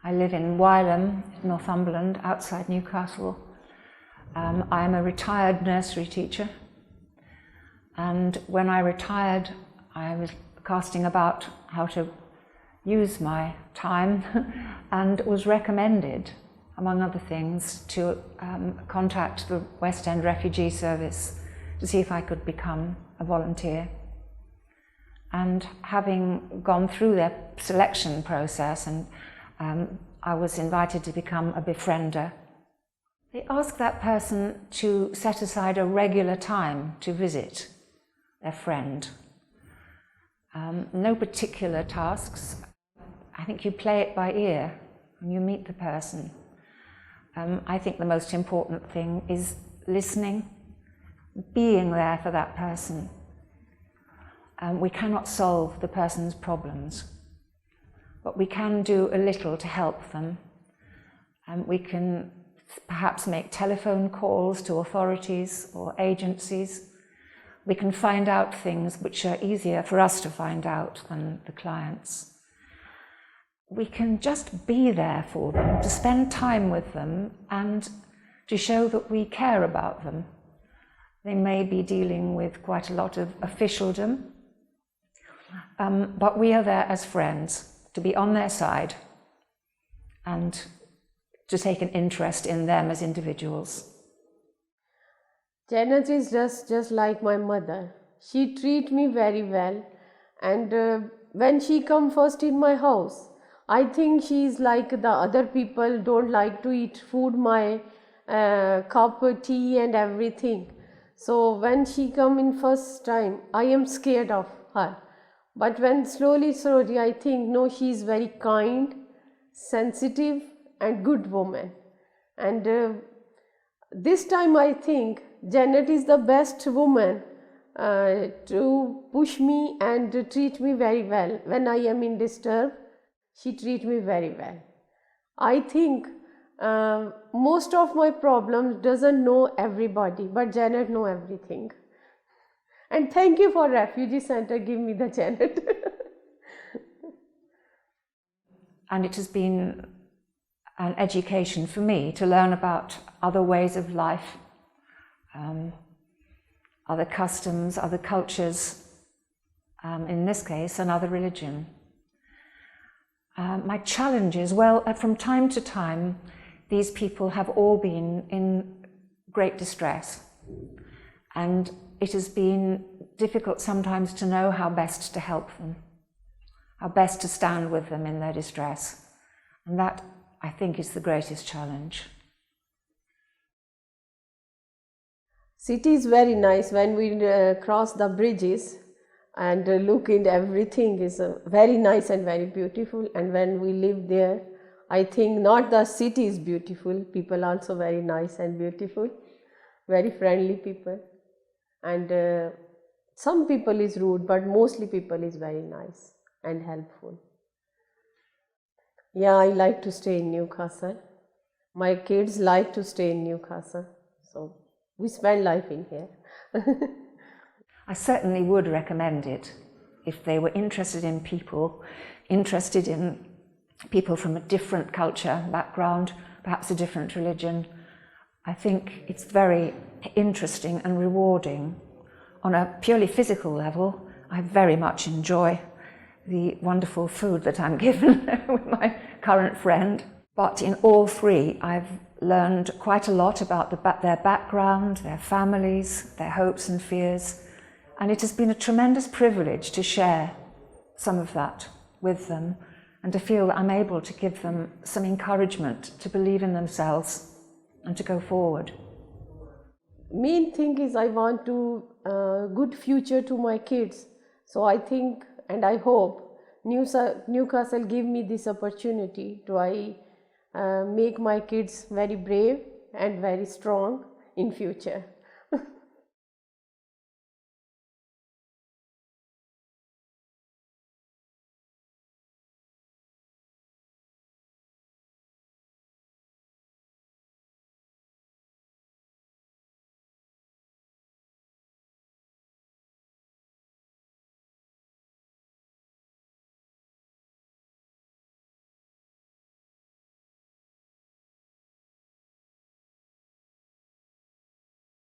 I live in Wylam, Northumberland, outside Newcastle. I am a retired nursery teacher, and when I retired I was casting about how to use my time and was recommended, among other things, to contact the West End Refugee service to see if I could become a volunteer. And having gone through their selection process, and I was invited to become a befriender. They ask that person to set aside a regular time to visit their friend. No particular tasks. I think you play it by ear when you meet the person. I think the most important thing is listening, being there for that person. We cannot solve the person's problems, but we can do a little to help them. We can perhaps make telephone calls to authorities or agencies. We can find out things which are easier for us to find out than the clients. We can just be there for them, to spend time with them and to show that we care about them. They may be dealing with quite a lot of officialdom, but we are there as friends, to be on their side and to take an interest in them as individuals. Janet is just like my mother. She treats me very well, and when she come first in my house, I think she is like the other people, don't like to eat food, my cup of tea and everything. So when she come in first time, I am scared of her. But when slowly I think, no, she is very kind, sensitive and good woman. And this time I think Janet is the best woman to push me and to treat me very well. When I am in disturb, she treats me very well. I think most of my problems doesn't know everybody, but Janet know everything. And thank you for Refugee Center, give me the Janet. And it has been an education for me to learn about other ways of life, other customs, other cultures, in this case, another religion. My challenge is, well, from time to time, these people have all been in great distress, and it has been difficult sometimes to know how best to help them, how best to stand with them in their distress, and that, I think, is the greatest challenge. City is very nice. When we cross the bridges and look into everything is very nice and very beautiful. And when we live there, I think not the city is beautiful, people also very nice and beautiful, very friendly people. And some people is rude, but mostly people is very nice and helpful. Yeah, I like to stay in Newcastle. My kids like to stay in Newcastle, so we spend life in here. I certainly would recommend it if they were interested in people from a different culture, background, perhaps a different religion. I think it's very interesting and rewarding. On a purely physical level, I very much enjoy the wonderful food that I'm given with my current friend. But in all three, I've learned quite a lot about their background, their families, their hopes and fears. And it has been a tremendous privilege to share some of that with them and to feel that I'm able to give them some encouragement to believe in themselves and to go forward. Main thing is I want to good future to my kids. So I think and I hope Newcastle give me this opportunity to make my kids very brave and very strong in future.